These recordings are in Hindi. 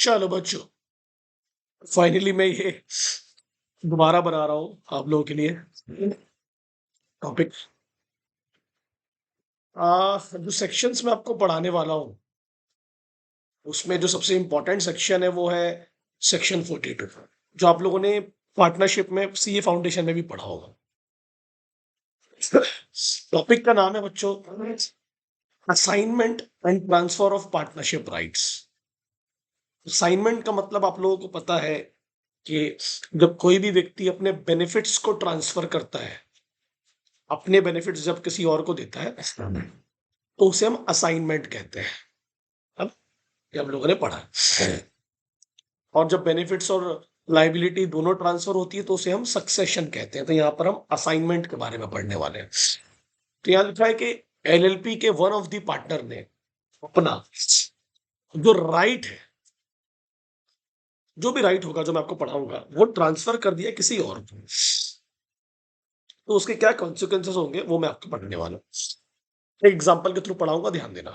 चलो बच्चों, फाइनली मैं ये दोबारा बना रहा हूँ आप लोगों के लिए टॉपिक। जो सेक्शंस मैं आपको पढ़ाने वाला हूँ, उसमें जो सबसे इम्पोर्टेंट सेक्शन है वो है सेक्शन 42, जो आप लोगों ने पार्टनरशिप में सीए फाउंडेशन में भी पढ़ा होगा। टॉपिक का नाम है बच्चों, assignment and transfer of partnership rights. Assignment का मतलब आप लोगों को पता है कि जब कोई भी व्यक्ति अपने बेनिफिट्स को ट्रांसफर करता है, अपने बेनिफिट्स जब किसी और को देता है, तो उसे हम असाइनमेंट कहते हैं। अब ये हम लोगों ने पढ़ा है। और जब बेनिफिट्स और लाइबिलिटी दोनों ट्रांसफर होती है तो उसे हम सक्सेशन कहते हैं। तो यहाँ पर हम असाइनमेंट के बारे में पढ़ने वाले हैं। तो यहाँ लिखा है कि एलएलपी के वन ऑफ द पार्टनर ने अपना जो राइट है, जो भी राइट होगा जो मैं आपको पढ़ाऊंगा, वो ट्रांसफर कर दिया किसी और को, तो उसके क्या कॉन्सिक्वेंसेस होंगे वो मैं आपको पढ़ने वाला हूँ। एग्जाम्पल के थ्रू पढ़ाऊंगा, ध्यान देना।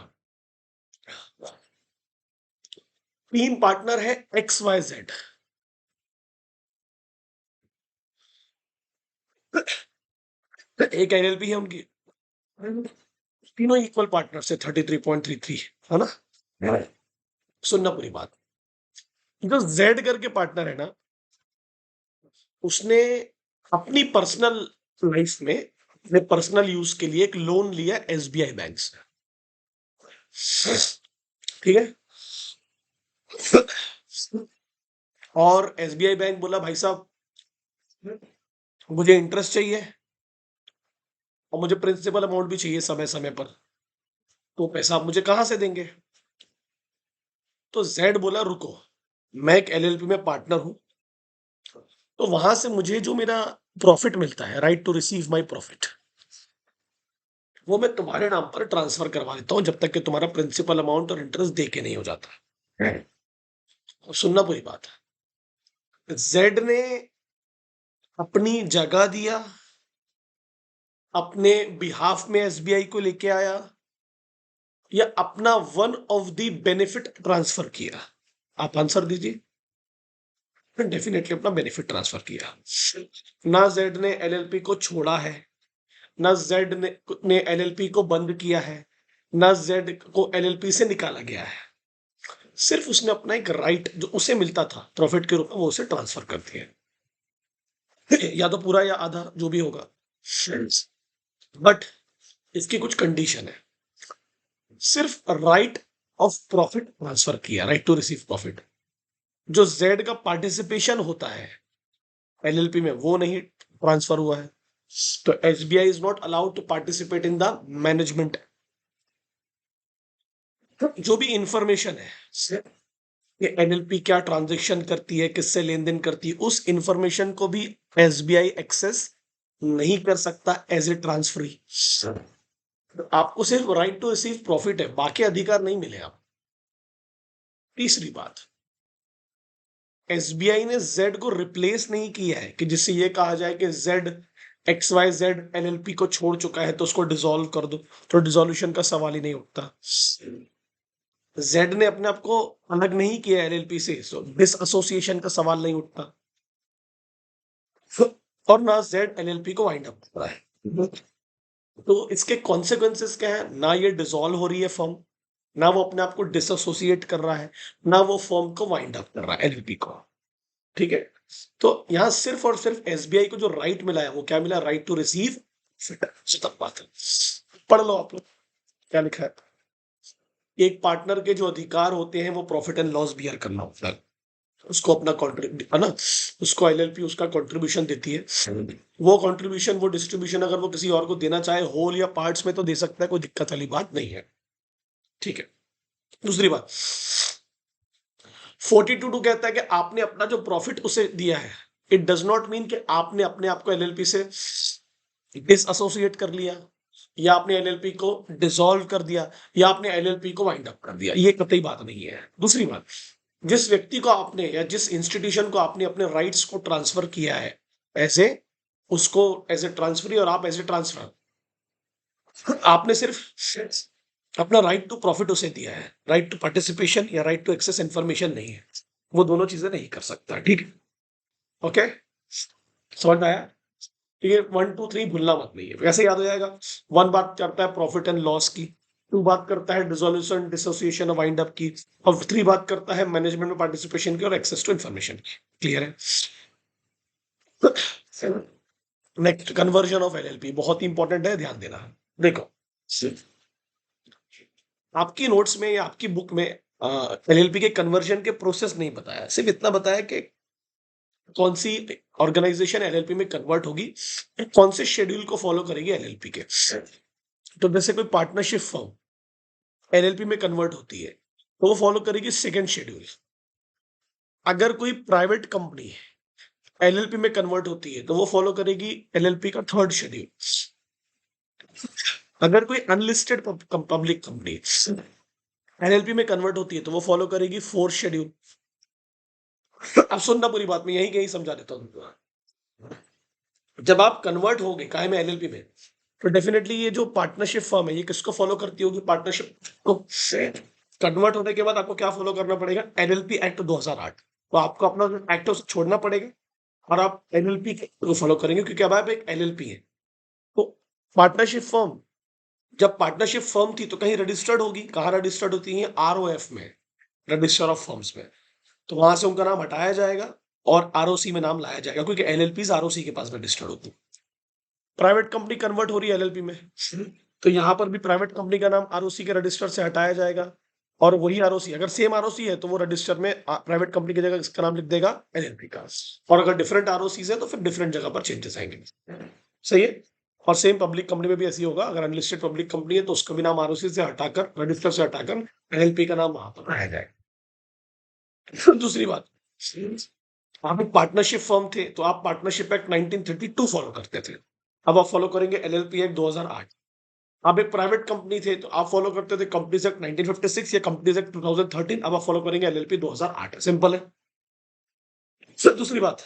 तीन पार्टनर है एक्स वाई जेड। एक एलएलपी है उनकी, तीनों इक्वल पार्टनर से 33.33, है ना। सुनना पूरी बात। जो जेड करके पार्टनर है ना, उसने अपनी पर्सनल लाइफ में अपने पर्सनल यूज के लिए एक लोन लिया एसबीआई बैंक से, ठीक है। और एसबीआई बैंक बोला भाई साहब मुझे इंटरेस्ट चाहिए और मुझे प्रिंसिपल अमाउंट भी चाहिए समय समय पर, तो पैसा आप मुझे कहां से देंगे। तो जेड बोला रुको, मैं एक एलएलपी में पार्टनर हूं, तो वहां से मुझे जो मेरा प्रॉफिट मिलता है, right to receive my profit, वो मैं तुम्हारे नाम पर ट्रांसफर करवा देता हूं जब तक कि तुम्हारा प्रिंसिपल अमाउंट और इंटरेस्ट दे के नहीं हो जाता। और सुनना पूरी बात है, जेड ने अपनी जगह दिया, अपने बिहाफ में एसबीआई को लेके आया, या अपना one of the benefit transfer किया। आप आंसर दीजिए। डेफिनेटली अपना बेनिफिट ट्रांसफर किया। ना जेड ने एलएलपी को छोड़ा है, ना जेड ने एलएलपी को बंद किया है, ना जेड को एलएलपी से निकाला गया है। सिर्फ उसने अपना एक राइट जो उसे मिलता था प्रॉफिट के रूप में, वो उसे ट्रांसफर कर दिया, या तो पूरा या आधा जो भी होगा। बट इसकी कुछ कंडीशन है। सिर्फ राइट ऑफ प्रॉफिट ट्रांसफर किया, राइट टू रिसीव प्रॉफिट। जो जेड का पार्टिसिपेशन होता है एलएलपी में, वो नहीं ट्रांसफर हुआ है। तो SBI is not allowed to participate in the management. जो भी इंफॉर्मेशन है कि एनएलपी क्या ट्रांजैक्शन करती है, किससे लेन देन करती है, उस इंफॉर्मेशन को भी एसबीआई एक्सेस नहीं कर सकता एज ए ट्रांसफरी। आपको सिर्फ राइट टू रिसीव प्रॉफिट है, बाकी अधिकार नहीं मिले आप। तीसरी बात, एसबीआई ने जेड को रिप्लेस नहीं किया है कि जिससे ये कहा जाए कि Z X Y Z LLP को छोड़ चुका है तो उसको डिसॉल्व कर दो, तो डिसॉल्यूशन का सवाल ही नहीं उठता। जेड ने अपने आप को अलग नहीं किया एलएलपी से, सो डिस एसोसिएशन का सवाल नहीं उठता। और ना जेड एलएलपी को वाइंड अप कर रहा है। तो इसके कॉन्सिक्वेंसेस क्या है, ना ये डिसॉल्व हो रही है फर्म, ना वो अपने आप को डिसोसिएट कर रहा है, ना वो फर्म को वाइंड अप कर रहा है एलएलपी को, ठीक है। तो यहां सिर्फ और सिर्फ एसबीआई को जो राइट मिला है वो क्या मिला, राइट टू रिसीव तक बात है। पढ़ लो आप लोग क्या लिखा है। एक पार्टनर के जो अधिकार होते हैं वो प्रॉफिट एंड लॉस बियर करना होता है, उसको अपना कॉन्ट्रीब्यूट है ना, उसको एलएलपी उसका कंट्रीब्यूशन देती है। वो कंट्रीब्यूशन, वो डिस्ट्रीब्यूशन अगर वो किसी और को देना चाहे होल या पार्ट्स में तो दे सकता है, कोई दिक्कत वाली बात नहीं है, ठीक है। दूसरी बात, 42 कहता है कि आपने अपना जो प्रॉफिट उसे दिया है, इट डज नॉट मीन कि आपने अपने आप को एलएलपी से डिसएसोसिएट कर लिया, या आपने एलएलपी को डिसॉल्व कर दिया, या आपने एलएलपी को वाइंड अप कर दिया, ये कतई बात नहीं है। दूसरी बात, जिस व्यक्ति को आपने या जिस इंस्टीट्यूशन को आपने अपने राइट्स को ट्रांसफर किया है, ऐसे उसको एज ए ट्रांसफरी और आप एज ए ट्रांसफर, आपने सिर्फ अपना राइट टू प्रॉफिट उसे दिया है, राइट टू पार्टिसिपेशन या राइट टू एक्सेस इन्फॉर्मेशन नहीं है, वो दोनों चीजें नहीं कर सकता। ठीक है, ओके, समझ में आया? तो ये 1 2 3 भूलना मत, नहीं है वैसे याद हो जाएगा। 1 बात करता है प्रॉफिट एंड लॉस की, 2 बात करता है डिसोल्यूशन डिसोसिएशन वाइंड अप की, और 3 बात करता है मैनेजमेंट में पार्टिसिपेशन की और एक्सेस टू इन्फॉर्मेशन की। क्लियर है? नेक्स्ट, कन्वर्जन ऑफ एलएलपी बहुत ही इंपॉर्टेंट है, ध्यान देना। देखो, आपकी नोट्स में या आपकी बुक में एलएलपी के कन्वर्जन के प्रोसेस नहीं बताया, सिर्फ इतना बताया कि कौन सी ऑर्गेनाइजेशन एलएलपी में कन्वर्ट होगी, कौन से शेड्यूल को फॉलो करेगी एलएलपी के। तो जैसे कोई पार्टनरशिप फर्म एलएलपी में कन्वर्ट होती है तो वो फॉलो करेगी सेकंड शेड्यूल। अगर कोई प्राइवेट कंपनी एलएलपी में कन्वर्ट होती है तो वो फॉलो करेगी एलएलपी का थर्ड शेड्यूल। अगर कोई अनलिस्टेड पब्लिक कंपनी एलएलपी में कन्वर्ट होती है तो वो फॉलो करेगी फोर्थ शेड्यूल। अब सुनना पूरी बात, में यही समझा देता हूँ। जब आप कन्वर्ट होगे काय में, एलएलपी में, तो डेफिनेटली ये जो पार्टनरशिप फर्म है ये किसको फॉलो करती होगी? पार्टनरशिप को। कन्वर्ट होने के बाद आपको क्या फॉलो करना पड़ेगा? LLP act 2008। तो आपको अपना जो एक्ट है उसे छोड़ना पड़ेगा और आप एलएलपी को फॉलो करेंगे, क्योंकि अब आप एक एलएलपी है। तो पार्टनरशिप फर्म, जब पार्टनरशिप फर्म थी तो कहीं रजिस्टर्ड होगी, कहाँ रजिस्टर्ड होती है? आरओएफ में, रजिस्टर ऑफ फर्म्स में। तो वहां से उनका नाम हटाया जाएगा और आरओसी में नाम लाया जाएगा, क्योंकि एलएलपी आरओसी के पास रजिस्टर्ड होती है। प्राइवेट कंपनी कन्वर्ट हो रही है एलएलपी में, तो यहाँ पर भी प्राइवेट कंपनी का नाम आरओसी के रजिस्टर से हटाया जाएगा, और वही आरओसी, अगर सेम आरओसी है तो वो रजिस्टर में प्राइवेट कंपनी की जगह इसका नाम लिख देगा एलएलपी का, और अगर डिफरेंट आरओसी है तो फिर डिफरेंट जगह पर चेंजेस आएंगे। सही है? और सेम पब्लिक कंपनी में भी ऐसी होगा, अगर अनलिस्टेड पब्लिक कंपनी है तो उसका भी नाम आरओसी से हटाकर, रजिस्टर से हटाकर एलएलपी का नाम वहां पर आया जाएगा। दूसरी बात, आप एक पार्टनरशिप फर्म थे तो आप पार्टनरशिप एक्ट 1932 फॉलो करते थे, अब आप फॉलो करेंगे एलएलपी एक्ट 2008। आप एक प्राइवेट कंपनी थे तो आप फॉलो करते थे कंपनीज एक्ट 1956 या कंपनीज एक्ट 2013, अब आप फॉलो करेंगे एलएलपी 2008। सिंपल है। सर दूसरी बात,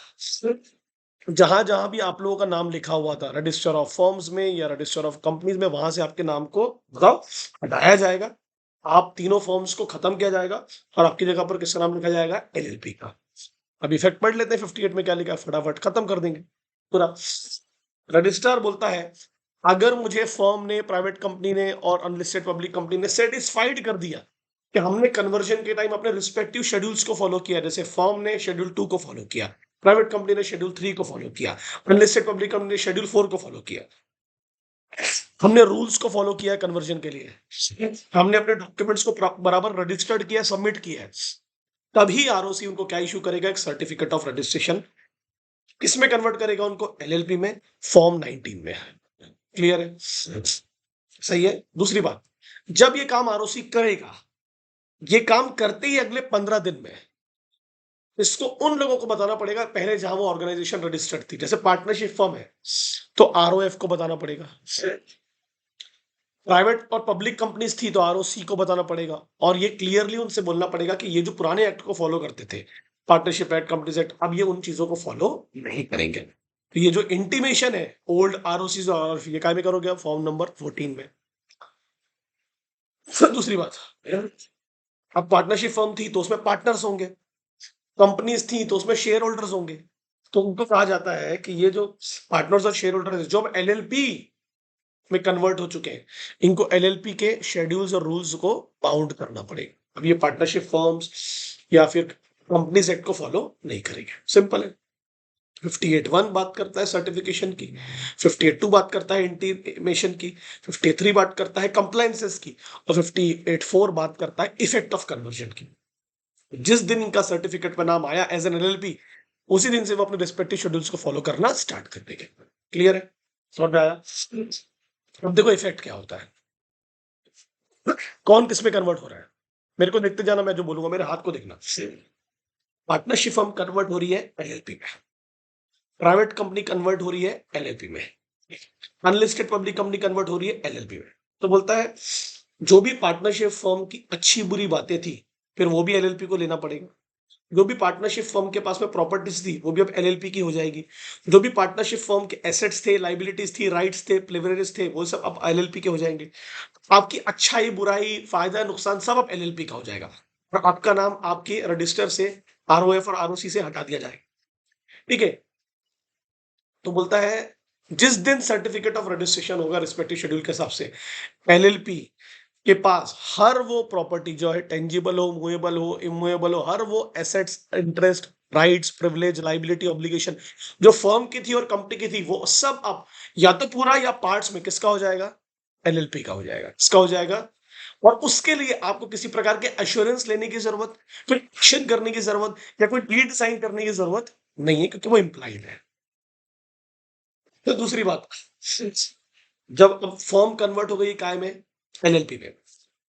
जहां जहां भी आप लोगों का नाम लिखा हुआ था रजिस्टर ऑफ फर्म्स में या रजिस्टर ऑफ कंपनीज में, वहां से आपके नाम को बताओ हटाया जाएगा, आप तीनों फॉर्म्स को खत्म किया जाएगा और आपकी जगह पर किसका नाम लिखा जाएगा? एलएलपी का। अब इफेक्ट पढ़ लेते हैं 58 में क्या लिखा है, फटाफट खत्म कर देंगे पूरा। रजिस्ट्रार बोलता है अगर मुझे फर्म ने, प्राइवेट कंपनी ने और अनलिस्टेड पब्लिक कंपनी ने सेटिस्फाइड कर दिया कि हमने कन्वर्जन के टाइम अपने रिस्पेक्टिव शेड्यूल्स को फॉलो किया, जैसे फर्म ने शेड्यूल 2 को फॉलो किया, प्राइवेट कंपनी ने शेड्यूल 3 को फॉलो किया, अनलिस्टेड पब्लिक कंपनी ने शेड्यूल 4 को फॉलो किया, हमने रूल्स को फॉलो किया कन्वर्जन के लिए, हमने अपने डॉक्यूमेंट्स को बराबर रजिस्टर्ड किया, सबमिट किया है, तभी आरओसी उनको क्या इशू करेगा? एक सर्टिफिकेट ऑफ रजिस्ट्रेशन। किसमें कन्वर्ट करेगा उनको? एलएलपी में, फॉर्म 19 में। क्लियर है? सही है। दूसरी बात, जब ये काम आरओसी करेगा, ये काम करते ही अगले 15 दिन में इसको उन लोगों को बताना पड़ेगा पहले जहां वो ऑर्गेनाइजेशन रजिस्टर्ड थी, जैसे पार्टनरशिप फर्म है तो आरओएफ को बताना पड़ेगा, प्राइवेट और पब्लिक कंपनीज थी तो आरओसी को बताना पड़ेगा, और ये क्लियरली उनसे बोलना पड़ेगा कि ये जो पुराने एक्ट को फॉलो करते थे, पार्टनरशिप एक्ट, कंपनीज एक्ट, अब ये उन चीजों को फॉलो नहीं करेंगे। तो ये जो इंटीमेशन है ओल्ड आरओसी और ये काय में करोगे आप? फॉर्म नंबर 14 में। फिर दूसरी बात, अब पार्टनरशिप फर्म थी तो उसमें पार्टनर्स होंगे, कंपनीज थी तो उसमें शेयर होल्डर्स होंगे, तो उनको कहा जाता है कि ये जो पार्टनर्स और शेयर होल्डर्स जो अब एलएलपी में कन्वर्ट हो चुके हैं, इनको एलएलपी के शेड्यूल्स और रूल्स को बाउंड करना पड़ेगा। अब ये पार्टनरशिप फर्म्स या फिर कंपनीज एक्ट को फॉलो नहीं करेंगे। सिंपल है। 58(1) बात करता है सर्टिफिकेशन की, 58(2) बात करता है इंटीमेशन की, 53 बात करता है कंप्लायंसेस की, और 58(4) बात करता है इफेक्ट ऑफ कन्वर्जन की। जिस दिन इनका सर्टिफिकेट में नाम आया एज एन एलएलपी, उसी दिन से वो अपने रिस्पेक्टिव शेड्यूल्स को फॉलो करना स्टार्ट कर देंगे। क्लियर है? समझ में आया? अब देखो इफेक्ट क्या होता है, कौन किस में कन्वर्ट हो रहा है, मेरे को देखते जाना, मैं जो बोलूंगा मेरे हाथ को देखना। पार्टनरशिप फर्म कन्वर्ट हो रही है एलएलपी में, प्राइवेट कंपनी कन्वर्ट हो रही है एलएलपी में, अनलिस्टेड पब्लिक कंपनी कन्वर्ट हो रही है एलएलपी में। तो बोलता है जो भी पार्टनरशिप फर्म की अच्छी बुरी बातें थी फिर वो भी एलएलपी को लेना पड़ेगा, जो भी पार्टनरशिप फर्म के पास में प्रॉपर्टीज थी वो भी अब एलएलपी की हो जाएगी। जो भी पार्टनरशिप फर्म के एसेट्स थे, लाइबिलिटीज थी, राइट्स थे, प्रिविलेजेस थे, वो सब अब एलएलपी के हो जाएंगे। आपकी अच्छाई, बुराई, फायदा, नुकसान सब अब एलएलपी का हो जाएगा और आपका नाम आपके रजिस्टर से आरओएफ और आरओसी से हटा दिया जाएगा। ठीक है। तो बोलता है जिस दिन सर्टिफिकेट ऑफ रजिस्ट्रेशन होगा रिस्पेक्टिव शेड्यूल के हिसाब से एलएलपी के पास हर वो प्रॉपर्टी जो है टेंजिबल हो, मूवेबल हो, इमूवेबल हो, हर वो assets, interest, rights, privilege, liability, obligation जो फर्म की थी और कंपनी की थी वो सब अब या तो पूरा या पार्ट्स में किसका हो जाएगा? एलएलपी का हो जाएगा। किसका हो जाएगा? और उसके लिए आपको किसी प्रकार के एश्योरेंस लेने की जरूरत, कोई एक्शन करने की जरूरत या कोई डीड साइन करने की जरूरत नहीं है क्योंकि वो इम्प्लाइड है। तो दूसरी बात, जब अब फर्म कन्वर्ट हो गई काय में? एलएलपी में।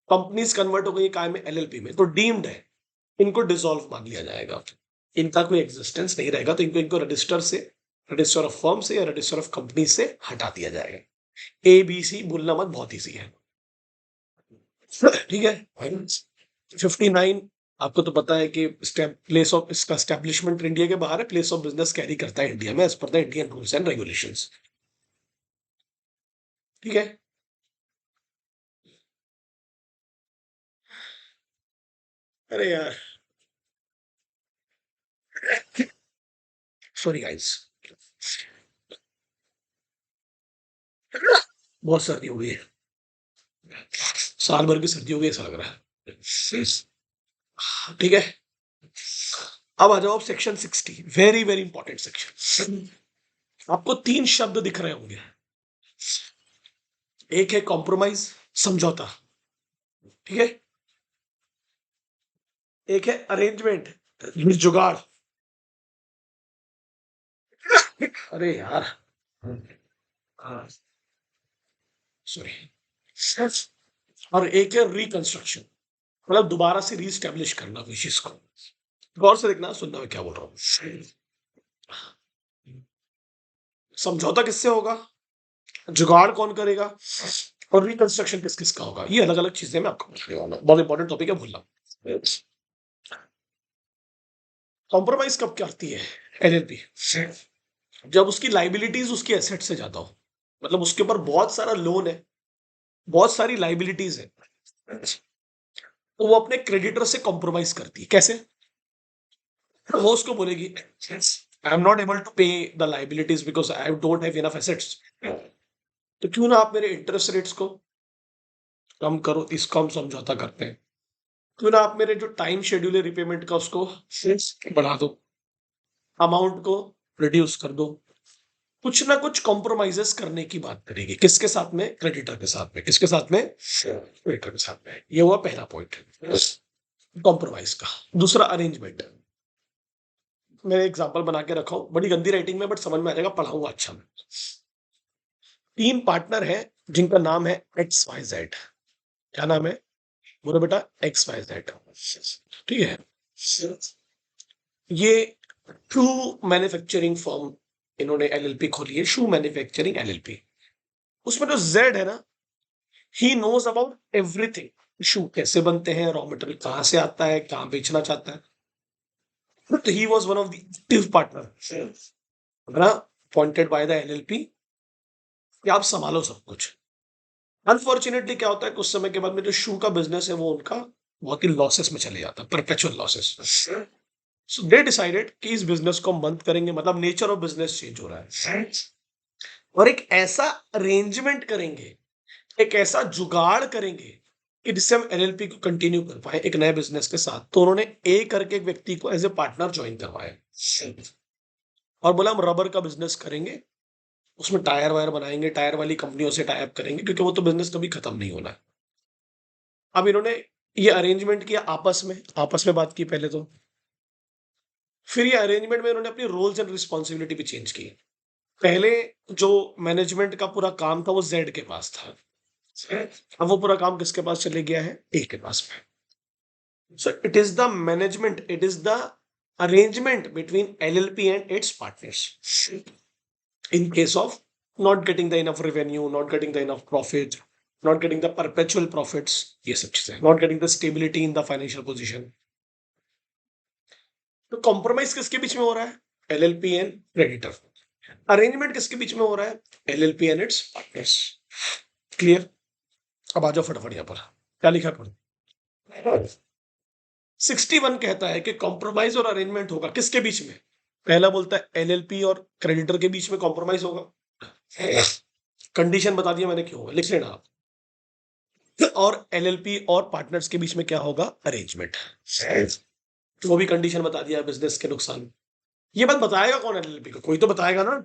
कंपनीज कन्वर्ट हो गई काय में? एलएलपी में। तो डीम्ड है, इनको डिसॉल्व मान लिया जाएगा, इनका कोई एग्जिस्टेंस नहीं रहेगा। तो इनको इनको रजिस्टर से, रजिस्टर ऑफ फर्म से या रजिस्टर ऑफ कंपनी से हटा दिया जाएगा। ए बी सी भूलना मत, बहुत ईजी है। ठीक है। 59 आपको तो पता है कि प्लेस ऑफ इसका एस्टेब्लिशमेंट इंडिया के बाहर है, प्लेस ऑफ बिजनेस कैरी करता है इंडिया में as per the Indian rules and regulations. ठीक है। अरे यार, सॉरी गाइस, बहुत सर्दी हो गई है, साल भर की सर्दी हो गई ऐसा लग रहा है। ठीक है। अब आ जाओ आप section 60, very very important section. आपको तीन शब्द दिख रहे होंगे। एक है कॉम्प्रोमाइज, समझौता। ठीक है। एक है अरेंजमेंट, जुगाड़। अरे यार, सॉरी। और एक है रिकंस्ट्रक्शन, मतलब दोबारा से रीस्टैब्लिश करना किसी चीज को। गौर से देखना, सुनना मैं क्या बोल रहा हूँ। समझौता किससे होगा, जुगाड़ कौन करेगा, और रिकंस्ट्रक्शन किस किस का होगा, ये अलग अलग चीजें मैं आपको बताने वाला हूँ। बहुत इंपॉर्टेंट टॉपिक है, भूलना। कॉम्प्रोमाइज कब करती है एलएलपी? जब उसकी लाइबिलिटीज उसकी एसेट से ज्यादा हो, मतलब उसके ऊपर बहुत सारा लोन है, बहुत सारी लाइबिलिटीज है, तो वो अपने क्रेडिटर से कॉम्प्रोमाइज करती है। कैसे? वो उसको बोलेगी I am not able to pay the liabilities because I don't have enough assets, तो क्यों ना आप मेरे इंटरेस्ट रेट्स को कम करो, इसको हम समझौता करते हैं। क्यों ना आप मेरे जो टाइम शेड्यूल है रिपेमेंट का उसको बढ़ा दो, अमाउंट को रिड्यूस कर दो। कुछ ना कुछ कॉम्प्रोमाइजेस करने की बात करेगी। किसके साथ में? क्रेडिटर के साथ में। किसके साथ में? क्रेडिटर के साथ में। ये हुआ पहला पॉइंट कॉम्प्रोमाइज का। दूसरा अरेंजमेंट, मैं एग्जांपल बना के रखा हूं, बड़ी गंदी राइटिंग में बट समझ में आ जाएगा, पढ़ाऊंगा अच्छा मैं। तीन पार्टनर है जिनका नाम है एक्स वाई जेड। क्या नाम है? बोलो बेटा, एक्स वाई जेड। ठीक है। ये शू मैन्युफैक्चरिंग फर्म इन्होंने एलएलपी खोली है, शू मैन्युफैक्चरिंग एलएलपी। उसमें जो जेड है ना, ही नोज अबाउट एवरीथिंग। शू कैसे बनते हैं, रॉ मटेरियल कहाँ से आता है, कहाँ बेचना चाहता है। तो he was one of the active partner ना, अपॉइंटेड बाय द एलएलपी कि आप संभालो सब कुछ। अनफॉर्चुनेटली क्या होता है, कुछ समय के बाद में जो शू का बिजनेस है वो उनका बहुत ही लॉसेस में चले जाता है, perpetual losses. So they decided कि इस बिजनेस को हम बंद करेंगे, मतलब नेचर ऑफ बिजनेस चेंज हो रहा है और एक ऐसा अरेंजमेंट करेंगे, एक ऐसा जुगाड़ करेंगे कि जिससे हम एलएलपी को कंटिन्यू कर पाए एक नए बिजनेस के साथ। तो उन्होंने ए करके एक व्यक्ति को एज ए पार्टनर ज्वाइन करवाया और बोला हम रबर का बिजनेस करेंगे, उसमें टायर वायर बनाएंगे, टायर वाली कंपनियों से टाई अप करेंगे क्योंकि वो तो बिजनेस कभी खत्म नहीं होना है। अब इन्होंने ये अरेंजमेंट किया आपस में बात की पहले तो, फिर ये अरेंजमेंट में इन्होंने अपनी रोल्स एंड रिस्पॉन्सिबिलिटी भी चेंज की। पहले जो मैनेजमेंट का पूरा काम था वो जेड के पास था, अब वो पूरा काम किसके पास चले गया है? ए के पास में। So it is the management, it is the arrangement between LLP and its partners. In case of not getting the enough revenue, not getting the enough profit, not getting the perpetual profits, ये सब चीजें, not getting the stability in the financial position. तो कॉम्प्रोमाइज किसके बीच में हो रहा है? LLP and creditor. अरेंजमेंट किसके बीच में हो रहा है? LLP and it's partners. Clear? अब आ जाओ फटाफट यहाँ पर, क्या लिखा है? 61 कहता है कि कॉम्प्रोमाइज और अरेंजमेंट होगा किसके बीच में? पहला बोलता है एलएलपी और क्रेडिटर के बीच में कॉम्प्रोमाइज होगा। कंडीशन बता दिया मैंने क्यों होगा, लिख लेना आप। और एलएलपी और पार्टनर्स के बीच में क्या होगा? अरेंजमेंट। वो भी कंडीशन बता दिया बिजनेस के नुकसान। ये बात बताएगा कौन एलएलपी को? कोई तो बताएगा ना।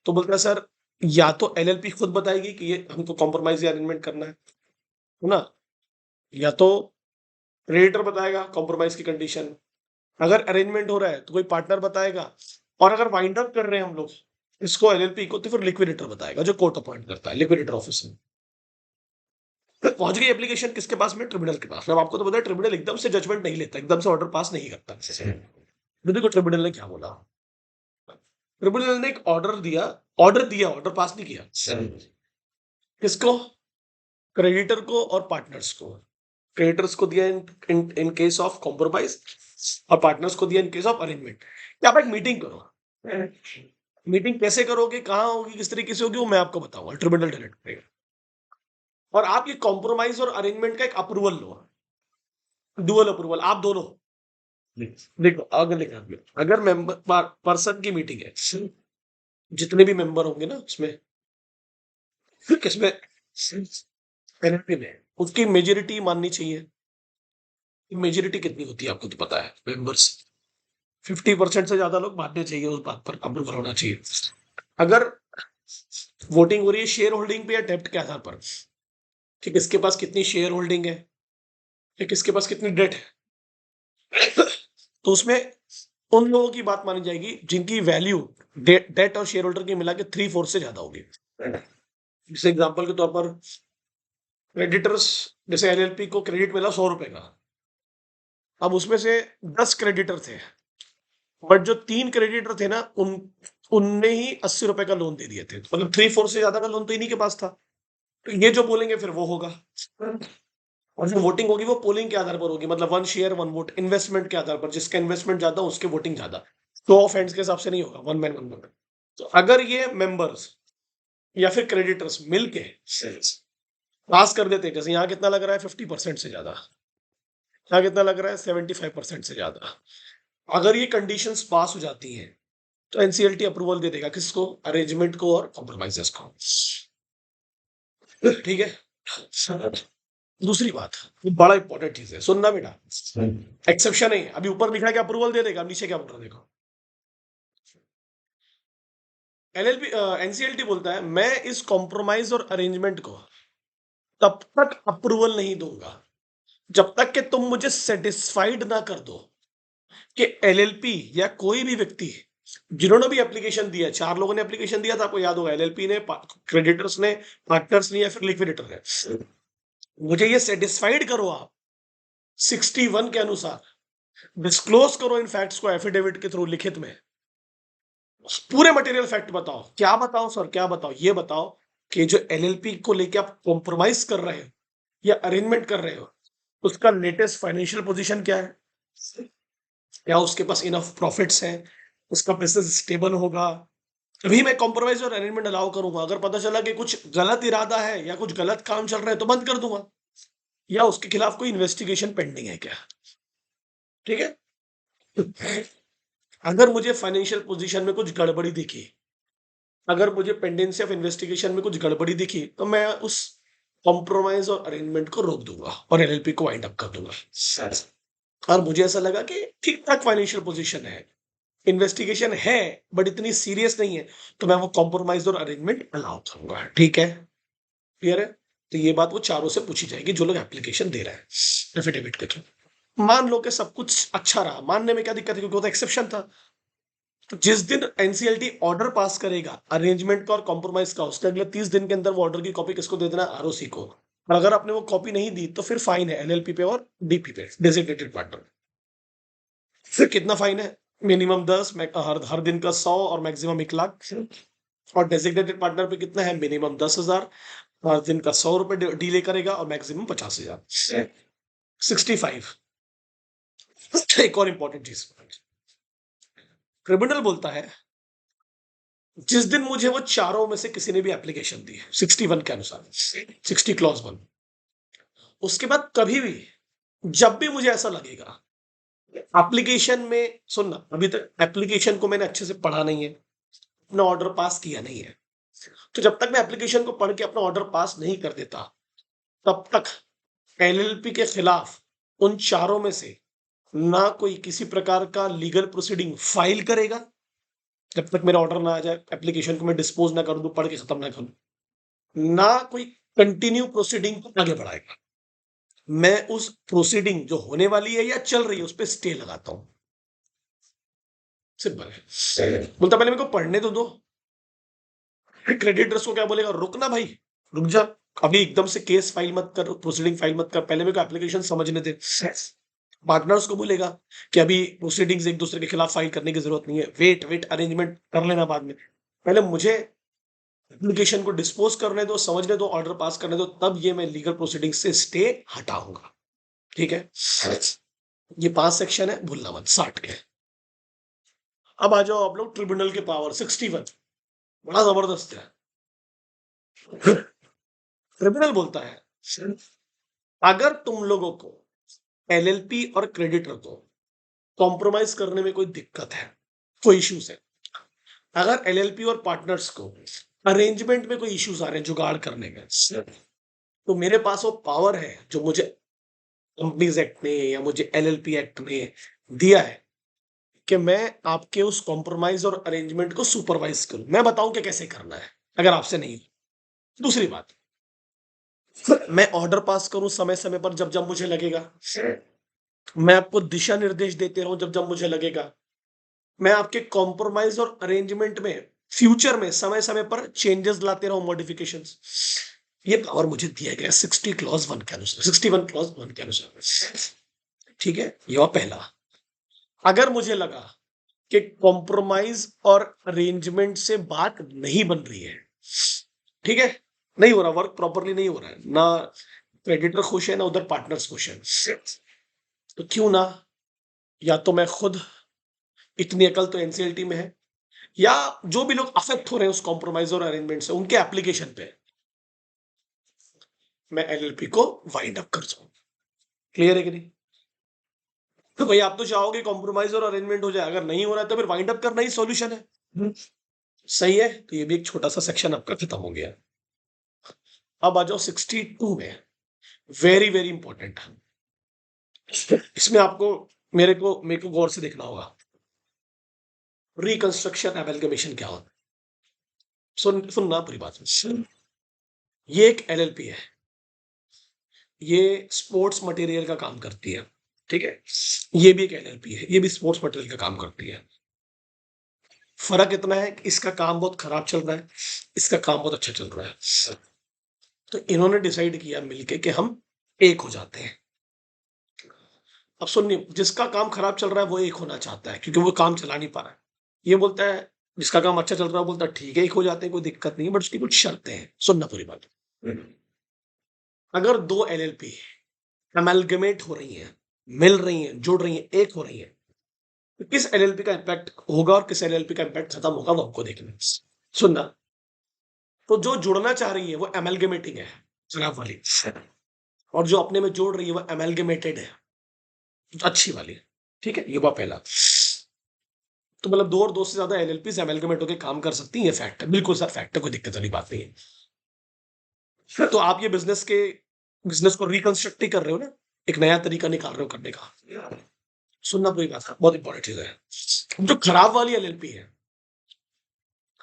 तो बोलता है सर, या तो एलएलपी खुद बताएगी कि ये हमको कॉम्प्रोमाइज या अरेंजमेंट करना है ना, या तो क्रेडिटर बताएगा कॉम्प्रोमाइज की कंडीशन। अगर अरेंजमेंट हो रहा है तो कोई पार्टनर बताएगा, और अगर वाइंड अप कर रहे हैं हम लोग इसको एलएलपी को, तो फिर लिक्विडेटर बताएगा जो कोर्ट अपॉइंट करता है, लिक्विडेटर ऑफिस में। पहुंच गई एप्लीकेशन किसके पास में? ट्रिब्यूनल के पास। अब आपको तो पता है ट्रिब्यूनल एकदम से जजमेंट नहीं लेता, एकदम से ऑर्डर पास नहीं करता। तो देखो ट्रिब्यूनल ने क्या बोला। ट्रिब्यूनल ने एक ऑर्डर पास नहीं किया। किसको? क्रेडिटर को और पार्टनर्स को। क्रेडिटर्स को दिया इन केस ऑफ कॉम्प्रोमाइज, और पार्टनर्स को दिया इन केस ऑफ अरेंजमेंट। आप एक मीटिंग करो। मीटिंग कैसे करोगे, कहाँ होगी, किस तरीके से होगी, वो मैं आपको बताऊंगा। ट्रिब्यूनल डायरेक्ट करेगा। और आप ये कॉम्प्रोमाइज और अरेंजमेंट का एक अप्रूवल लो, डुअल अप्रूवल, आप दोनों। देखो अगर मेंबर पर्सन की मीटिंग है, जितने भी मेंबर होंगे ना उसमें, किसमें? एनएलपी में उसकी मेजोरिटी माननी चाहिए। मेजोरिटी कितनी होती है आपको तो पता है, मेंबर्स 50% से ज्यादा लोग मानने चाहिए, उस बात पर अप्रूवल होना चाहिए। अगर वोटिंग हो रही है शेयर होल्डिंग पे या डेप्ट के आधार पर, कि किसके पास कितनी शेयर होल्डिंग है या किसके पास कितनी डेट है, तो उसमें उन लोगों की बात मानी जाएगी जिनकी वैल्यू डेट और शेयर होल्डर की मिला के 3/4 से ज्यादा होगी। जैसे एग्जांपल के तौर पर क्रेडिटर्स, जैसे एलएलपी को क्रेडिट मिला 100 रुपए का, अब उसमें से 10 क्रेडिटर थे, बट जो 3 क्रेडिटर थे ना, उनने ही 80 रुपए का लोन दे दिए थे, मतलब 3/4 से ज्यादा का लोन तो इन्हीं के पास था। तो ये जो बोलेंगे फिर वो होगा। और जो वोटिंग होगी वो पोलिंग के आधार पर होगी, मतलब 1 शेयर 1 वोट, इन्वेस्टमेंट के आधार पर, जिसका इन्वेस्टमेंट ज्यादा उसके वोटिंग ज्यादा। तो ऑफ हैंड्स के हिसाब से नहीं होगा, 1 मैन 1 वोट। तो अगर ये मेंबर्स या फिर क्रेडिटर्स मिलके पास कर देते, जैसे यहाँ कितना लग रहा है 50% से ज्यादा, यहाँ कितना लग रहा है 75% से ज्यादा, अगर ये कंडीशंस पास हो जाती हैं तो एनसीएलटी अप्रूवल दे देगा किसको? अरेंजमेंट को और कॉम्प्रोमाइजेस को। ठीक है। दूसरी बात, ये बड़ा इंपॉर्टेंट चीज है, सुनना बेटा। एक्सेप्शन है, अभी ऊपर लिखा है कि अप्रूवल दे देगा, नीचे क्या बोल रहा है देखो। एलएलपी एनसीएलटी बोलता है मैं इस कॉम्प्रोमाइज और अरेंजमेंट को तब तक अप्रूवल नहीं दूंगा जब तक कि तुम मुझे सेटिस्फाइड ना कर दो कि एलएलपी या कोई भी व्यक्ति जिन्होंने भी एप्लीकेशन दिया, 4 लोगों ने एप्लीकेशन दिया था, आपको याद होगा, एलएलपी ने, क्रेडिटर्स ने, पार्टनर्स ने या फिर लिक्विडेटर ने, मुझे ये सेटिस्फाइड करो आप 61 के अनुसार, डिस्क्लोज करो इन फैक्ट्स को एफिडेविट के थ्रू, लिखित में पूरे मटेरियल फैक्ट बताओ। क्या बताओ सर, क्या बताओ? ये बताओ कि जो एलएलपी को लेके आप कॉम्प्रोमाइज कर रहे हो या अरेंजमेंट कर रहे हो, उसका लेटेस्ट फाइनेंशियल पोजीशन क्या है, क्या उसके पास इनफ प्रॉफिट्स है, उसका बिजनेस स्टेबल होगा, तभी मैं कॉम्प्रोमाइज और अरेंजमेंट अलाउ करूंगा। अगर पता चला कि कुछ गलत इरादा है या कुछ गलत काम चल रहा है तो बंद कर दूंगा, या उसके खिलाफ कोई इन्वेस्टिगेशन पेंडिंग है क्या। ठीक है। अगर मुझे फाइनेंशियल पोजीशन में कुछ गड़बड़ी दिखी, अगर मुझे पेंडेंसी ऑफ इन्वेस्टिगेशन में कुछ गड़बड़ी दिखी, तो मैं उस कॉम्प्रोमाइज और अरेंजमेंट को रोक दूंगा और एलएलपी को वाइंड अप कर दूंगा। और मुझे ऐसा लगा कि ठीक ठाक फाइनेंशियल पोजीशन है, इन्वेस्टिगेशन है बट इतनी सीरियस नहीं है, तो मैं वो कॉम्प्रोमाइज और अरेंजमेंट अलाउ करूंगा। ठीक है, क्लियर है? तो ये बात वो चारों से पूछी जाएगी जो लोग एप्लीकेशन दे रहे हैं एफिडेविट के थ्रू। मान लो कि सब कुछ अच्छा रहा, मानने में क्या दिक्कत है, क्योंकि वो तो एक्सेप्शन था। तो जिस दिन एनसीएलटी ऑर्डर पास करेगा अरेंजमेंट का और कॉम्प्रोमाइज का, उसके अगले 30 दिन के अंदर वो ऑर्डर की कॉपी किसको दे देना? आरओसी को। और अगर आपने वो कॉपी नहीं दी तो फिर फाइन है एलएलपी पे और डीपी पे, डेजिग्नेटेड पार्टनर। फिर कितना फाइन है? मिनिमम 10, हर दिन का 100 और मैक्सिमम 1 लाख। और डेजिग्नेटेड पार्टनर पे कितना है? मिनिमम 10,000, हर दिन का 100 रुपए डीले करेगा और मैक्सिमम 50,000। 65। एक और इंपॉर्टेंट चीज, ट्रिब्यूनल बोलता है जिस दिन मुझे वो चारों में से किसी ने भी एप्लीकेशन दी 61 के अनुसार 60 क्लॉज 1, उसके बाद कभी भी जब भी मुझे ऐसा लगेगा एप्लीकेशन में, सुनना, अभी तक एप्लीकेशन को मैंने अच्छे से पढ़ा नहीं है, अपना ऑर्डर पास किया नहीं है, तो जब तक मैं एप्लीकेशन को पढ़ के अपना ऑर्डर पास नहीं कर देता तब तक एलएलपी के खिलाफ उन चारों में से ना कोई किसी प्रकार का लीगल प्रोसीडिंग फाइल करेगा जब तक मेरा ऑर्डर ना आ जाए, एप्लीकेशन को मैं डिस्पोज ना कर दूं, पढ़ के खत्म ना करूं, ना कोई कंटिन्यू प्रोसीडिंग को आगे बढ़ाएगा। मैं उस प्रोसीडिंग जो होने वाली है या चल रही है उस पर स्टे लगाता हूं। सिंपल है। बोलता पहले मेरे को पढ़ने तो दो। क्रेडिटर्स को क्या बोलेगा, रुक ना भाई, रुक जा, अभी एकदम से केस फाइल मत कर, प्रोसीडिंग फाइल मत कर, पहले मेरे को एप्लीकेशन समझने दे। पार्टनर्स को बोलेगा कि अभी प्रोसीडिंग्स एक दूसरे के खिलाफ फाइल करने की जरूरत नहीं है, वेट वेट अरेंजमेंट कर लेना बाद में, पहले मुझे एप्लीकेशन को डिस्पोज करने दो, समझने दो, ऑर्डर पास करने दो, तब ये मैं लीगल प्रोसीडिंग से स्टे हटाऊंगा। ठीक है, ये 5 सेक्शन है, भूलना मत, 60 के। अब आ जाओ आप लोग ट्रिब्यूनल के पावर 61, बड़ा जबरदस्त है। ट्रिब्यूनल बोलता है अगर तुम लोगों को एलएलपी और क्रेडिटर को कॉम्प्रोमाइज करने में कोई दिक्कत है, कोई इश्यूज है, अगर एलएलपी और पार्टनर्स को अरेंजमेंट में कोई इश्यूज आ रहे हैं जुगाड़ करने में, तो मेरे पास वो पावर है जो मुझे कंपनीज एक्ट ने या मुझे एलएलपी एक्ट ने दिया है कि मैं आपके उस कॉम्प्रोमाइज और अरेंजमेंट को सुपरवाइज करूं, मैं बताऊं कि कैसे करना है अगर आपसे नहीं। दूसरी बात, मैं ऑर्डर पास करूं समय समय पर जब जब मुझे लगेगा, मैं आपको दिशा निर्देश देते रहूं जब जब मुझे लगेगा, मैं आपके कॉम्प्रोमाइज और अरेंजमेंट में फ्यूचर में समय समय पर चेंजेस लाते रहूं, मॉडिफिकेशंस, ये पावर मुझे दिया गया 60 क्लॉज 1 के अनुसार, 61 क्लॉज 1 के अनुसार। ठीक है, यह पहला। अगर मुझे लगा कि कॉम्प्रोमाइज और अरेंजमेंट से बात नहीं बन रही है, ठीक है, नहीं हो रहा, वर्क प्रॉपरली नहीं हो रहा है, ना क्रेडिटर खुश है ना उधर पार्टनर्स खुश है, तो क्यों ना, या तो मैं खुद, इतनी अकल तो एनसीएलटी में है, या जो भी लोग अफेक्ट हो रहे हैं उस कॉम्प्रोमाइज और अरेंजमेंट से उनके एप्लीकेशन पे मैं एलएलपी को वाइंड अप कर दूं। क्लियर है कि नहीं? तो भाई आप तो चाहोगे कॉम्प्रोमाइज और अरेंजमेंट हो जाए, अगर नहीं हो रहा है तो फिर वाइंड अप करना ही सॉल्यूशन है। सही है, तो ये भी एक छोटा सा सेक्शन आपका खत्म हो गया। अब आ जाओ 62 में, वेरी वेरी इंपॉर्टेंट। इसमें आपको मेरे को गौर से देखना होगा। रिकंस्ट्रक्शन एमलगमेशन क्या होता है, सुनना पूरी बात में। ये एक एलएलपी है, ये स्पोर्ट्स मटेरियल का काम करती है, ठीक है, ये भी एक एलएलपी है, ये भी स्पोर्ट्स मटेरियल का काम करती है। फर्क इतना है कि इसका काम बहुत खराब चल रहा है, इसका काम बहुत अच्छा चल रहा है, तो इन्होंने डिसाइड किया मिलके कि हम एक हो जाते हैं। अब सुनिए, जिसका काम खराब चल रहा है वो एक होना चाहता है क्योंकि वो काम चला नहीं पा रहा है, ये बोलता है जिसका काम अच्छा चल रहा है बोलता है ठीक है एक हो जाते हैं, कोई दिक्कत नहीं है, बट उसकी कुछ शर्तें हैं, सुनना पूरी बात। अगर दो एलएलपी अमेलगमेट हो रही हैं, मिल रही हैं, जुड़ रही हैं, एक हो रही हैं, तो किस एलएलपी का इंपैक्ट होगा और किस एलएलपी का इंपैक्ट खत्म होगा वो आपको देखना है। सुनना, तो जो जुड़ना चाह रही है वो एमलगमेटिंग है, खराब वाली, और जो अपने में जोड़ रही है वो एमलगमेटेड है, अच्छी वाली। ठीक है, ये बात पहला। तो मतलब दो और दो से ज्यादा एलएलपी एमलगमेट होकर काम कर सकती है, ये फैक्ट है, बिल्कुल सर फैक्ट है, कोई दिक्कत वाली बात नहीं है। तो आप ये बिजनेस को रिकंस्ट्रक्ट ही कर रहे हो ना, एक नया तरीका निकाल रहे हो करने का। सुनना पूरी बात है, बहुत इंपॉर्टेंट चीज है। जो खराब वाली एलएलपी है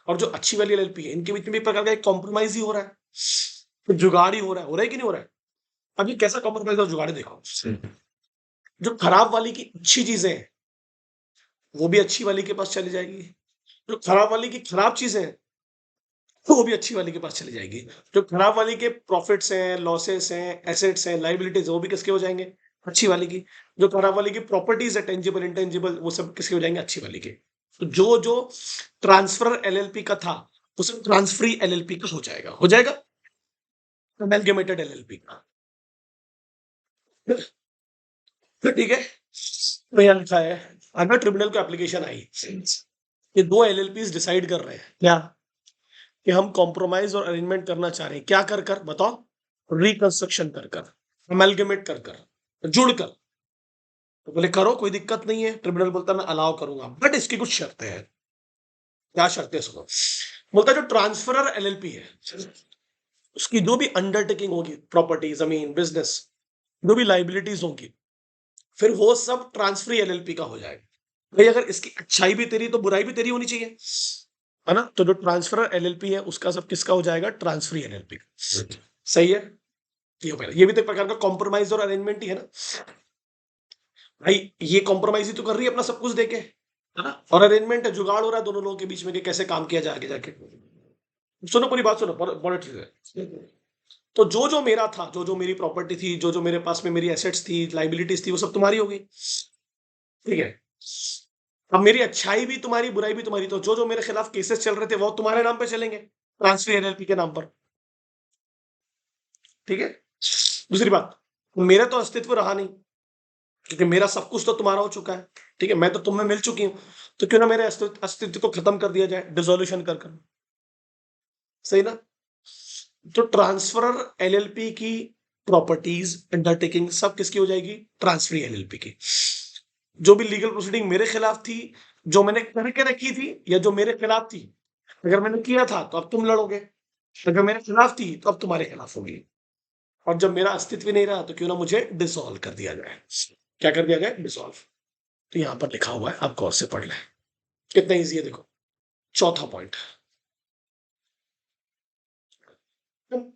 और जो अच्छी वाली एलएलपी है, इनके बीच में भी प्रकार का एक कॉम्प्रोमाइज ही हो रहा है, तो जुगाड़ ही हो रहा है कि नहीं हो रहा है? अब ये कैसा कॉम्प्रोमाइज और जुगाड़ है देखो। जो खराब वाली की अच्छी चीजें हैं वो भी अच्छी वाली के पास चली जाएगी, जो खराब वाली की खराब चीजें हैं वो भी अच्छी वाली के पास चली जाएगी, जो खराब वाली के प्रॉफिट्स हैं, लॉसेस हैं, एसेट्स हैं, लाइबिलिटीज, वो भी किसके हो जाएंगे, अच्छी वाली की। जो खराब वाली की प्रॉपर्टीज है, टेंजिबल इंटेंजिबल, वो सब किसके हो जाएंगे, अच्छी वाली के। तो जो जो ट्रांसफर एलएलपी का था वो सब ट्रांसफरी एलएलपी का हो जाएगा अमेलगमेटेड एलएलपी का। ठीक है, तो यहाँ लिखा है अगर ट्रिब्यूनल को एप्लीकेशन आई ये दो एलएलपीज डिसाइड कर रहे हैं क्या कि हम कॉम्प्रोमाइज और अरेंजमेंट करना चाह रहे हैं, क्या कर कर बताओ, रिकंस्ट्रक्शन कर कर, अमेलगमेट कर कर, जुड़ कर। तो बोले करो, कोई दिक्कत नहीं है। ट्रिब्यूनल बोलता मैं अलाउ करूंगा, बट इसकी कुछ शर्तें हैं। क्या शर्तें सुनो। बोलता जो ट्रांसफरर एलएलपी है, उसकी जो भी अंडरटेकिंग होगी, प्रॉपर्टी, जमीन, बिजनेस, जो भी लाइबिलिटीज होंगी, फिर वो सब ट्रांसफरी एलएलपी का हो जाएगा। भाई अगर इसकी अच्छाई भी तेरी तो बुराई भी तेरी होनी चाहिए, है ना। तो जो ट्रांसफरर एलएलपी है उसका सब किसका हो जाएगा, ट्रांसफरी एलएलपी का। सही है। ये भी तो एक प्रकार का कॉम्प्रोमाइज और अरेंजमेंट ही है ना भाई। ये कॉम्प्रोमाइज ही तो कर रही है अपना सब कुछ देके, है ना। और अरेंजमेंट है, जुगाड़ हो रहा है दोनों लोगों के बीच में कि कैसे काम किया जाए आगे जाके। सुनो पूरी बात सुनो, पॉलिटिक्स है। तो जो जो मेरा था, जो जो मेरी प्रॉपर्टी थी, जो जो मेरे पास में मेरी एसेट्स थी, लाइबिलिटीज थी, वो सब तुम्हारी हो गई। ठीक है। अब मेरी अच्छाई भी तुम्हारी, बुराई भी तुम्हारी। तो जो जो मेरे खिलाफ केसेस चल रहे थे वो तुम्हारे नाम पे चलेंगे, ट्रांसफर एलएलपी के नाम पर। ठीक है। दूसरी बात, मेरा तो अस्तित्व रहा नहीं, क्योंकि मेरा सब कुछ तो तुम्हारा हो चुका है। ठीक है, मैं तो तुम्हें मिल चुकी हूं। तो क्यों ना मेरे अस्तित्व को खत्म कर दिया जाए, डिसोल्यूशन कर कर। सही ना। तो ट्रांसफरर एलएलपी की प्रॉपर्टीज, अंडरटेकिंग सब किसकी हो जाएगी, ट्रांसफरी एलएलपी की। जो भी लीगल प्रोसीडिंग मेरे खिलाफ थी, जो मैंने करके रखी थी, या जो मेरे खिलाफ थी, अगर मैंने किया था तो अब तुम लड़ोगे, अगर मेरे खिलाफ थी तो अब तुम्हारे खिलाफ होगी। और जब मेरा अस्तित्व नहीं रहा तो क्यों ना मुझे डिसॉल्व कर दिया जाए। क्या कर दिया जाए, डिसॉल्व। तो यहां पर लिखा हुआ है, आप गौर से पढ़ लें। कितना ईजी है देखो। चौथा पॉइंट,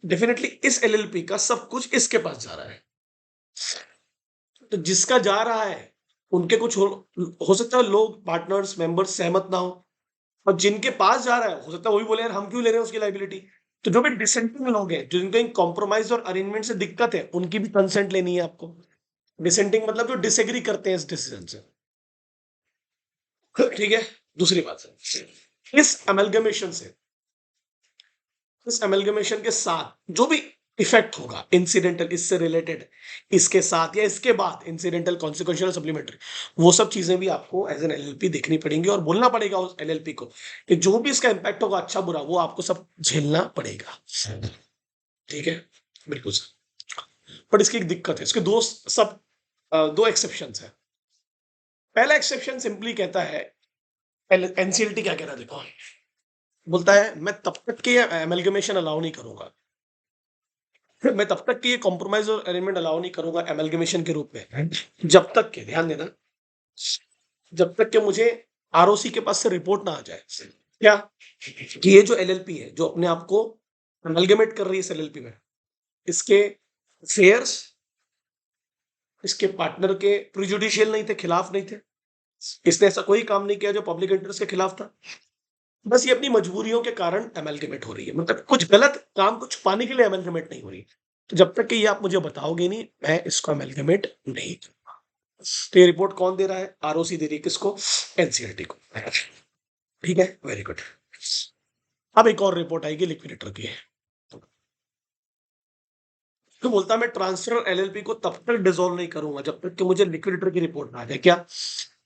डेफिनेटली इस एलएलपी का सब कुछ इसके पास जा रहा है। तो जिसका जा रहा है उनके कुछ हो सकता है लोग, पार्टनर्स, मेंबर्स सहमत ना हो। और जिनके पास जा रहा है हो सकता है वो भी बोले यार हम क्यों ले रहे हैं उसकी लाइबिलिटी। तो जो भी डिसेंटिंग लोग हैं, जिनको कॉम्प्रोमाइज और अरेंजमेंट से दिक्कत है, उनकी भी कंसेंट लेनी है आपको। डिसेंटिंग मतलब जो डिसएग्री करते हैं इस डिसीजन से। ठीक है। दूसरी बात है, इस अमेलगमेशन से, इस अमेलगमेशन के साथ जो भी इफेक्ट होगा इंसिडेंटल, इससे रिलेटेड, इसके साथ या इसके बाद इंसिडेंटल, कॉन्सिक्वेंशियल, सप्लीमेंट्री, वो सब चीजें भी आपको एज एन एलएलपी देखनी पड़ेंगी और बोलना पड़ेगा उस एलएलपी को कि जो भी इसका इंपैक्ट होगा, अच्छा बुरा, वो आपको सब झेलना पड़ेगा। ठीक है, बिल्कुल सर। पर इसकी एक दिक्कत है, इसके दो एक्सेप्शन है। पहला एक्सेप्शन सिंपली कहता है, एनसीएलटी क्या कह रहा है देखो, बोलता है मैं तब तक के एमलगमेशन अलाउ नहीं करूंगा, मैं तब तक की ये कॉम्प्रोमाइज और अरेंजमेंट अलाउ नहीं करूंगा एमलगमेशन के रूप में, जब तक के, ध्यान देना, जब तक के मुझे आरओसी के पास से रिपोर्ट ना आ जाए। क्या कि ये जो एलएलपी है, जो अपने आप को एमलगमेट कर रही है इस एलएलपी में, इसके फेयर्स, इसके पार्टनर के प्रिजुडिशियल नहीं थे, खिलाफ नहीं थे, इसने ऐसा कोई काम नहीं किया जो पब्लिक इंटरेस्ट के खिलाफ था। बस ये अपनी मजबूरियों के कारण एमलगमेट हो रही है, मतलब कुछ गलत काम को छुपाने के लिए एमलगमेट नहीं हो रही। तो जब तक कि ये आप मुझे बताओगे नहीं, मैं इसको एमलगमेट नहीं करूंगा। तो ये रिपोर्ट कौन दे रहा है, आरओसी दे रही है, किसको, एनसीएलटी को। ठीक है, वेरी गुड। अब एक और रिपोर्ट आएगी लिक्विडेटर की। तो बोलता मैं ट्रांसफर एलएलपी को तब तक डिसॉल्व नहीं करूंगा जब तक कि मुझे लिक्विडेटर की रिपोर्ट ना आ जाए। क्या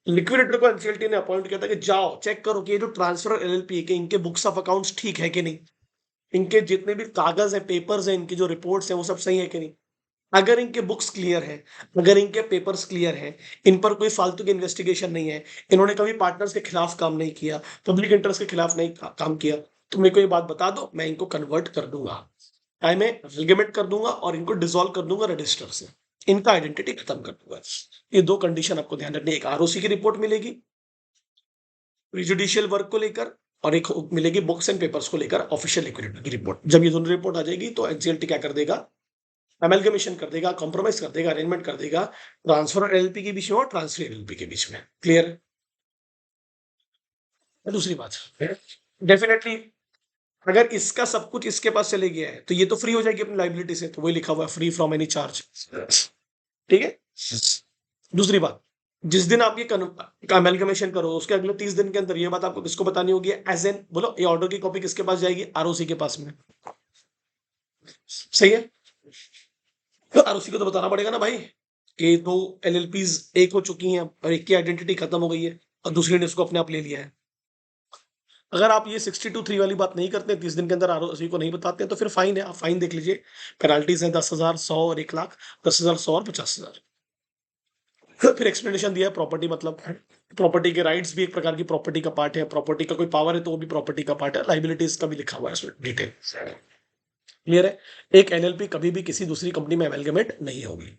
लिक्विडेटर को एनसीएलटी ने अपॉइंट किया था कि जाओ चेक करो कि ये जो ट्रांसफर एलएलपी है, कि इनके बुक्स ऑफ अकाउंट्स ठीक है कि नहीं, इनके जितने भी कागज है, पेपर्स हैं, इनकी जो रिपोर्ट्स हैं वो सब सही है कि नहीं। अगर इनके बुक्स क्लियर है, अगर इनके पेपर्स क्लियर है, इन पर कोई फालतू की इन्वेस्टिगेशन नहीं है, इन्होंने कभी पार्टनर्स के खिलाफ काम नहीं किया, पब्लिक इंटरेस्ट के खिलाफ नहीं काम किया, तो मेरे को ये बात बता दो, मैं इनको कन्वर्ट कर दूंगा, टाइम में रिगमेंट कर दूंगा और इनको डिसॉल्व कर दूंगा रजिस्टर से, इनका आइडेंटिटी खत्म कर दूंगा। ये दो कंडीशन आपको ध्यान रखनी है, एक आरओसी की रिपोर्ट मिलेगी प्रीजुडिशियल वर्क को लेकर, और एक मिलेगी बुक्स एंड पेपर्स को लेकर ऑफिशियल लिक्विडेटर की रिपोर्ट। जब ये दोनों रिपोर्ट आ जाएगी तो एनसीएलटी क्या कर देगा, एमलगमेशन कर देगा, कॉम्प्रोमाइज कर देगा, अरेंजमेंट कर देगा, ट्रांसफर एलएलपी के बीच में और ट्रांसफर एलएलपी के बीच में। क्लियर है। दूसरी बात, डेफिनेटली अगर इसका सब कुछ इसके पास चले गया है तो ये तो फ्री हो जाएगी अपनी लाइबिलिटी से, तो वही लिखा हुआ है, फ्री फ्रॉम एनी चार्ज। ठीक है। दूसरी बात, जिस दिन आप ये अमेलगमेशन करो उसके अगले 30 दिन के अंदर ये बात आपको किसको बतानी होगी, एज एन, बोलो, ये ऑर्डर की कॉपी किसके पास जाएगी, आरओसी के पास में। सही है। तो आरओसी को तो बताना पड़ेगा ना भाई कि दो एलएलपीज एक हो चुकी हैं और एक की आइडेंटिटी खत्म हो गई है और दूसरी ने उसको अपने आप ले लिया है। अगर आप ये 60-3 वाली बात नहीं करते, 30 दिन के अंदर आरओसी को नहीं बताते, तो फिर फाइन है। आप फाइन देख लीजिए, पेनाल्टीज है 10,000, 100 और 1 लाख। 10,000, 100 और 50,000। फिर एक्सप्लेनेशन दिया है प्रॉपर्टी मतलब प्रॉपर्टी के राइट्स भी एक प्रकार की प्रॉपर्टी का पार्ट है, प्रॉपर्टी का कोई पावर है तो वो भी प्रॉपर्टी का पार्ट है, लाइबिलिटीज का भी लिखा हुआ है उसमें डिटेल। क्लियर है? एक एलएलपी कभी भी किसी दूसरी कंपनी में अमेलगमेट नहीं होगी।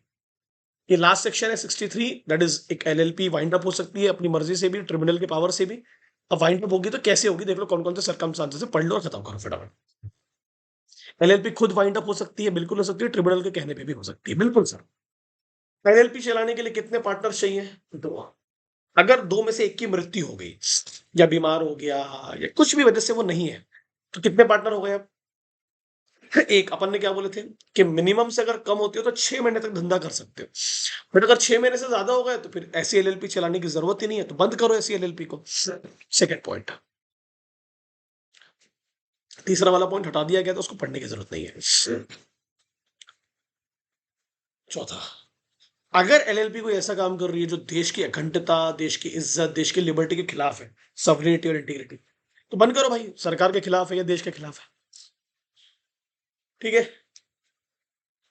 ये लास्ट सेक्शन है 63, दैट इज एक एलएलपी वाइंड अप हो सकती है अपनी मर्जी से भी, ट्रिब्यूनल के पावर से भी। अब वाइंड अप होगी तो कैसे होगी देख लो, कौन कौन से सर्कमस्टांसेस है, पढ़ लो और खत्म करो फटाफट। एलएलपी खुद वाइंड अप हो सकती है, बिल्कुल हो सकती है, ट्रिब्यूनल के कहने पे भी हो सकती है, बिल्कुल सर। एलएलपी चलाने के लिए कितने पार्टनर चाहिए? 2। अगर 2 में से एक की मृत्यु हो गई या बीमार हो गया या कुछ भी वजह से वो नहीं है, तो कितने पार्टनर हो गए अब? एक। अपन ने क्या बोले थे कि मिनिमम से अगर कम होती हो तो 6 महीने तक धंधा कर सकते हो, बट अगर 6 महीने से ज्यादा हो गए तो फिर ऐसी एलएलपी चलाने की जरूरत ही नहीं है, तो बंद करो ऐसी एलएलपी को। Second point. तीसरा वाला पॉइंट हटा दिया गया तो उसको पढ़ने की जरूरत नहीं है। चौथा, अगर एलएलपी कोई ऐसा काम कर रही है जो देश की अखंडता, देश की इज्जत, देश की लिबर्टी के खिलाफ है, सॉवरेनिटी और इंटीग्रिटी, तो बंद करो भाई। सरकार के खिलाफ है या देश के खिलाफ है? ठीक है?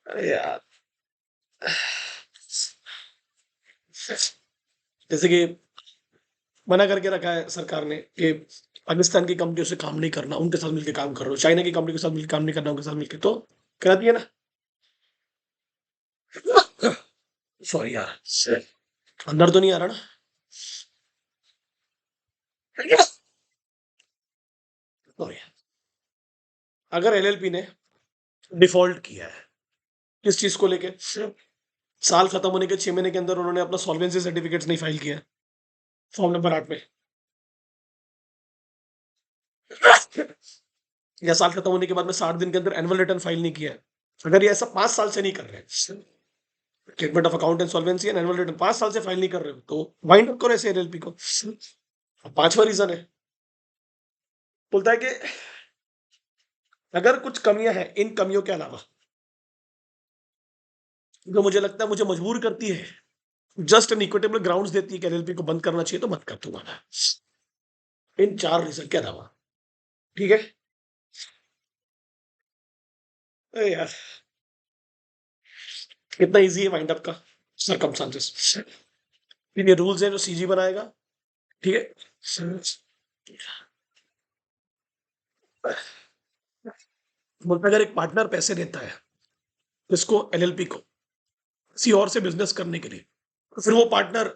अरे यार, जैसे कि मना करके रखा है सरकार ने कि पाकिस्तान की कंपनियों से काम नहीं करना, उनके साथ मिलकर काम करो, चाइना की कंपनी के साथ मिलकर काम नहीं करना, उनके साथ मिलकर, तो करा दिया ना। सॉरी यार, अंदर तो नहीं आ रहा ना। सॉरी। अगर एलएलपी ने डिफॉल्ट किया है किस चीज को लेके, साल खत्म होने के 6 महीने के अंदर उन्होंने अपना सॉल्वेंसी सर्टिफिकेट्स नहीं फाइल किया फॉर्म नंबर 8 में, या साल खत्म होने के बाद में 60 दिन के अंदर एनुअल रिटर्न फाइल नहीं किया है, अगर ये ऐसा 5 साल से नहीं कर रहे हैं, statement of account and solvency and annual return 5 साल से फाइल नहीं कर रहे हो, तो वाइंड अप करो ऐसे एलएलपी को। पांचवा रीजन है, बोलता है कि अगर कुछ कमियां हैं, इन कमियों के अलावा जो मुझे लगता है मुझे मजबूर करती है, जस्ट एन इक्विटेबल ग्राउंड्स देती है कि एलएलपी को बंद करना चाहिए, तो मत कर दूंगा मैं, इन 4 रीजन के अलावा। ठीक है? अरे यार, कितना इजी है वाइंड अप का सरकमस्टांसेस। ये रूल्स है जो सीजी बनाएगा। ठीक है? बोलता अगर एक पार्टनर पैसे देता है इसको एलएलपी को किसी और से बिजनेस करने के लिए, तो फिर वो पार्टनर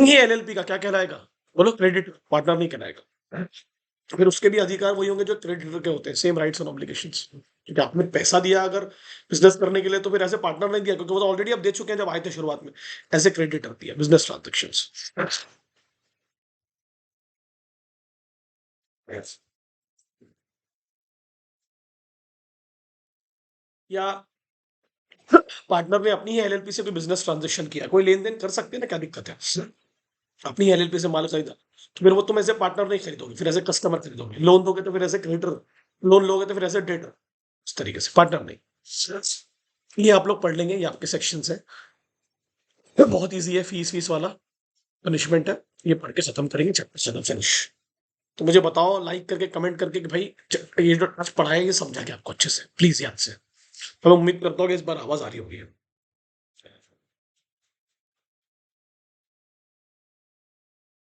ये एलएलपी का क्या कहलाएगा? बोलो, क्रेडिट पार्टनर नहीं कहलाएगा। फिर उसके भी अधिकार वही होंगे जो क्रेडिटर के होते हैं, सेम राइट्स एंड ऑब्लिगेशंस। क्योंकि आपने पैसा दिया अगर बिजनेस करने के लिए, तो फिर ऐसे पार्टनर नहीं दिया, क्योंकि वो तो ऑलरेडी आप दे चुके हैं जब आए थे शुरुआत में, ऐसे क्रेडिटर दिया बिजनेस ट्रांजेक्शंस। या पार्टनर ने अपनी ही एलएलपी से कोई बिजनेस ट्रांजेक्शन किया, कोई लेन देन कर सकते हैं ना, क्या दिक्कत है? अपनी एलएलपी से माल खरीदा, तो फिर वो तुम ऐसे पार्टनर नहीं खरीदोगे, फिर ऐसे कस्टमर खरीदोगे। लोन दोगे तो फिर ऐसे क्रेडिटर, लोन लोगे तो फिर ऐसे डेटर, इस तरीके से पार्टनर नहीं। ये आप लोग पढ़ लेंगे, ये आपके सेक्शन है, बहुत ईजी है, फीस वाला पनिशमेंट है, ये पढ़ के खत्म करेंगे चैप्टर, चलो फिनिश। तो मुझे बताओ लाइक करके, कमेंट करके कि भाई ये जो आज पढ़ाया ये समझा क्या आपको अच्छे से, प्लीज याद से। तो मैं उम्मीद करता हूँ कि इस बार आवाज आ रही होगी।